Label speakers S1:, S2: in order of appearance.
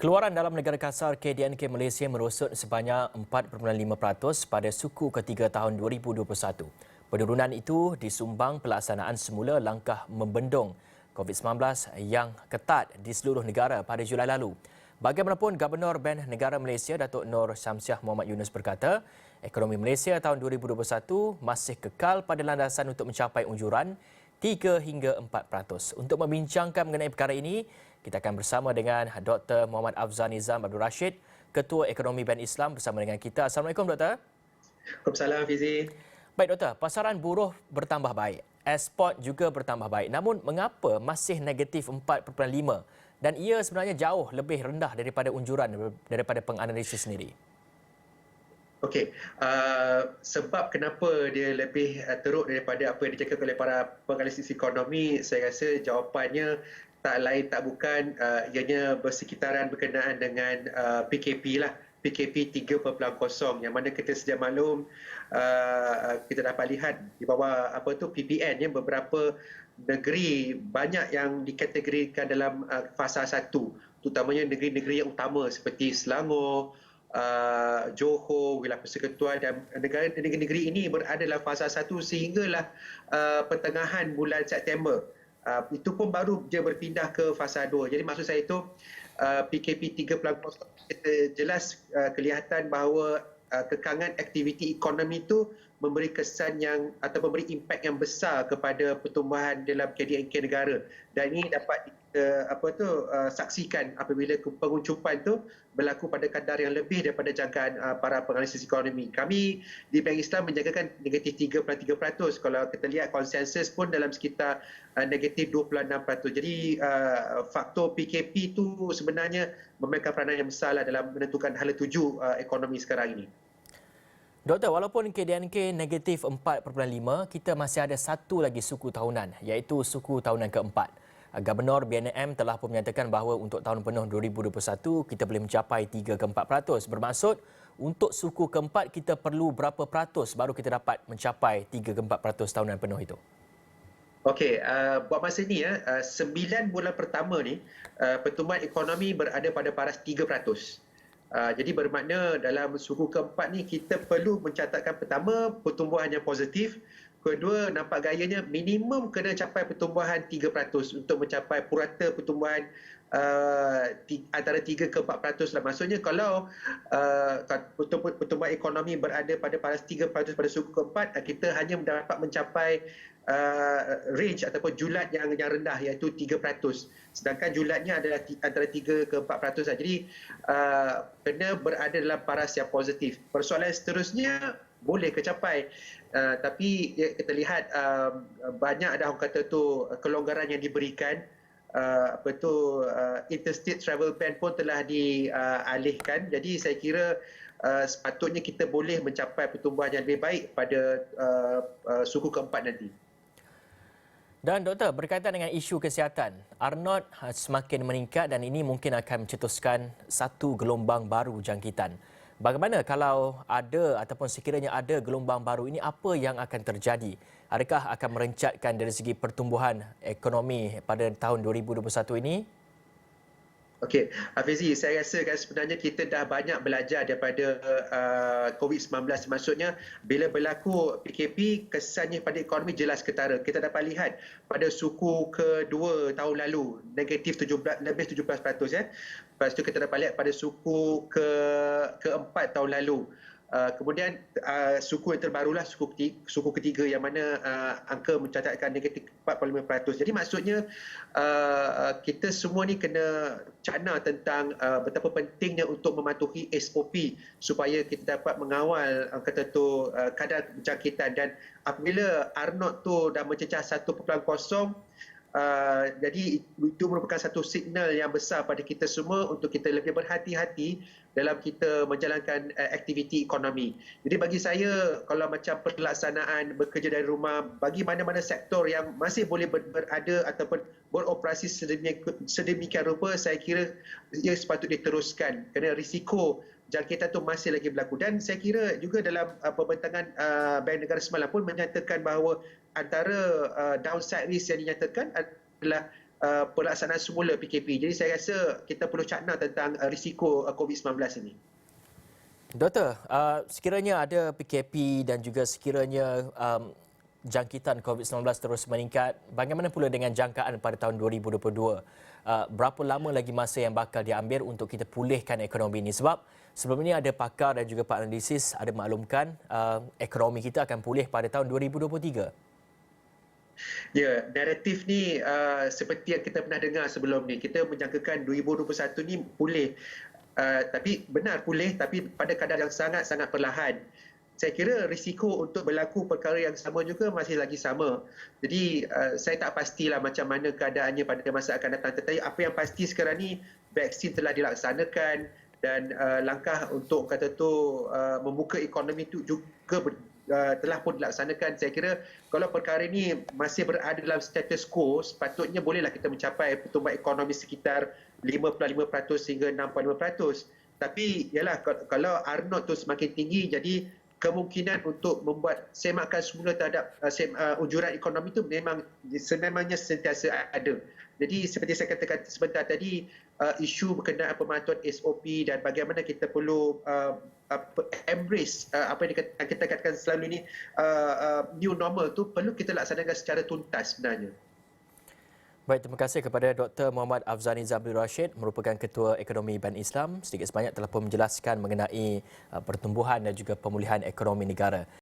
S1: Keluaran dalam negara kasar KDNK Malaysia merosot sebanyak 4.5% pada suku ketiga tahun 2021. Penurunan itu disumbang pelaksanaan semula langkah membendung COVID-19 yang ketat di seluruh negara pada Julai lalu. Bagaimanapun, Gubernur Bank Negara Malaysia Datuk Nur Syamsiah Mohamad Yunus berkata, ekonomi Malaysia tahun 2021 masih kekal pada landasan untuk mencapai unjuran 3 hingga 4%. Untuk membincangkan mengenai perkara ini, kita akan bersama dengan Dr. Muhammad Afzal Nizam Abdul Rashid, Ketua Ekonomi Bank Islam bersama dengan kita. Assalamualaikum, Doktor.
S2: Waalaikumsalam, Fizi.
S1: Baik, Doktor. Pasaran buruh bertambah baik. Ekspor juga bertambah baik. Namun, mengapa masih negatif 4.5? Dan ia sebenarnya jauh lebih rendah daripada unjuran daripada penganalisis sendiri.
S2: Okey, sebab kenapa dia lebih teruk daripada apa yang dicakap oleh para penganalisis ekonomi, saya rasa jawapannya tak lain tak bukan ianya bersekitaran berkenaan dengan PKP lah. PKP 3.0 yang mana kita sedia maklum kita dapat lihat di bawah PPN ya, beberapa negeri banyak yang dikategorikan dalam fasa 1, terutamanya negeri-negeri yang utama seperti Selangor, Johor, Wilayah Persekutuan dan negeri-negeri ini berada dalam fasa 1 sehinggalah pertengahan bulan September. Itu pun baru dia berpindah ke fasa 2. Jadi maksud saya itu PKP 3.0 kita jelas kelihatan bahawa kekangan aktiviti ekonomi itu memberi kesan yang atau memberi impak yang besar kepada pertumbuhan dalam KDNK negara, dan ini dapat saksikan apabila penguncupan itu berlaku pada kadar yang lebih daripada jangkaan para penganalisis ekonomi. Kami di Bank Islam menjagakan negatif 3.3%. Kalau kita lihat konsensus pun dalam sekitar negatif 26%. Jadi faktor PKP itu sebenarnya memainkan peranan yang besar dalam menentukan hala tuju ekonomi sekarang ini.
S1: Doktor, walaupun KDNK negatif 4.5, kita masih ada satu lagi suku tahunan, iaitu suku tahunan keempat. Gubernur BNM telah pun menyatakan bahawa untuk tahun penuh 2021, kita boleh mencapai 3 ke 4%. Bermaksud, untuk suku keempat, kita perlu berapa peratus baru kita dapat mencapai 3 ke 4% tahunan penuh itu?
S2: Okey, buat masa ini 9 bulan pertama ni pertumbuhan ekonomi berada pada paras 3%. Jadi bermakna dalam suku keempat ni kita perlu mencatatkan pertama pertumbuhan yang positif, kedua nampak gayanya minimum kena capai pertumbuhan 3% untuk mencapai purata pertumbuhan antara 3 ke 4% lah. Maksudnya kalau pertumbuhan ekonomi berada pada paras 3% pada suku keempat, kita hanya dapat mencapai range ataupun julat yang rendah, iaitu 3%. Sedangkan julatnya adalah antara 3 ke 4% saja. Jadi kena berada dalam paras yang positif. Persoalan seterusnya boleh kecapai, tapi kita lihat banyak dah orang kata tu kelonggaran yang diberikan. Interstate travel ban pun telah dialihkan. Jadi saya kira sepatutnya kita boleh mencapai pertumbuhan yang lebih baik pada suku keempat nanti.
S1: Dan Doktor, berkaitan dengan isu kesihatan, R0 semakin meningkat dan ini mungkin akan mencetuskan satu gelombang baru jangkitan. Bagaimana kalau ada ataupun sekiranya ada gelombang baru ini, apa yang akan terjadi? Adakah akan merencatkan dari segi pertumbuhan ekonomi pada tahun 2021 ini?
S2: Okey, Hafizi, saya rasa kan sebenarnya kita dah banyak belajar daripada COVID-19. Maksudnya, bila berlaku PKP, kesannya pada ekonomi jelas ketara. Kita dapat lihat pada suku kedua tahun lalu, negatif 17, lebih 17%. Lepas itu kita dapat lihat pada suku keempat tahun lalu. Kemudian suku yang terbarulah suku ketiga yang mana angka mencatatkan negatif 45%. Jadi maksudnya kita semua ni kena cakna tentang betapa pentingnya untuk mematuhi SOP supaya kita dapat mengawal kata tu kadar jangkitan, dan apabila R0 tu dah mencecah 1.0, jadi itu merupakan satu signal yang besar pada kita semua untuk kita lebih berhati-hati dalam kita menjalankan aktiviti ekonomi. Jadi bagi saya, kalau macam pelaksanaan bekerja dari rumah, bagi mana-mana sektor yang masih boleh berada ataupun beroperasi sedemikian rupa, saya kira ia sepatutnya diteruskan kerana risiko jangkitan itu masih lagi berlaku. Dan saya kira juga dalam pembentangan Bank Negara semalam pun menyatakan bahawa antara downside risk yang dinyatakan adalah pelaksanaan semula PKP. Jadi saya rasa kita perlu cakna tentang risiko COVID-19 ini.
S1: Doktor, sekiranya ada PKP dan juga sekiranya jangkitan COVID-19 terus meningkat, bagaimana pula dengan jangkaan pada tahun 2022? Berapa lama lagi masa yang bakal diambil untuk kita pulihkan ekonomi ini? Sebab sebelum ini ada pakar dan juga pak analisis ada maklumkan ekonomi kita akan pulih pada tahun 2023.
S2: Ya, naratif ni seperti yang kita pernah dengar sebelum ni. Kita menjangkakan 2021 ni pulih. Tapi benar pulih, tapi pada kadar yang sangat-sangat perlahan. Saya kira risiko untuk berlaku perkara yang sama juga masih lagi sama. Jadi saya tak pastilah macam mana keadaannya pada masa akan datang. Tetapi apa yang pasti sekarang ni, vaksin telah dilaksanakan dan langkah untuk kata tu membuka ekonomi itu juga telah pun dilaksanakan. Saya kira kalau perkara ini masih berada dalam status quo, sepatutnya bolehlah kita mencapai pertumbuhan ekonomi sekitar 5.5% hingga 6.5%. Tapi yalah, kalau R0 tu semakin tinggi, jadi kemungkinan untuk membuat semakan semula terhadap unjuran ekonomi itu memang sememangnya sentiasa ada. Jadi seperti saya katakan sebentar tadi, isu berkenaan pemantauan SOP dan bagaimana kita perlu embrace apa yang kita katakan selalu ini new normal tu perlu kita laksanakan secara tuntas sebenarnya.
S1: Baik, terima kasih kepada Dr. Muhammad Afzani Zabri Rashid, merupakan Ketua Ekonomi Bank Islam. Sedikit sebanyak telah pun menjelaskan mengenai pertumbuhan dan juga pemulihan ekonomi negara.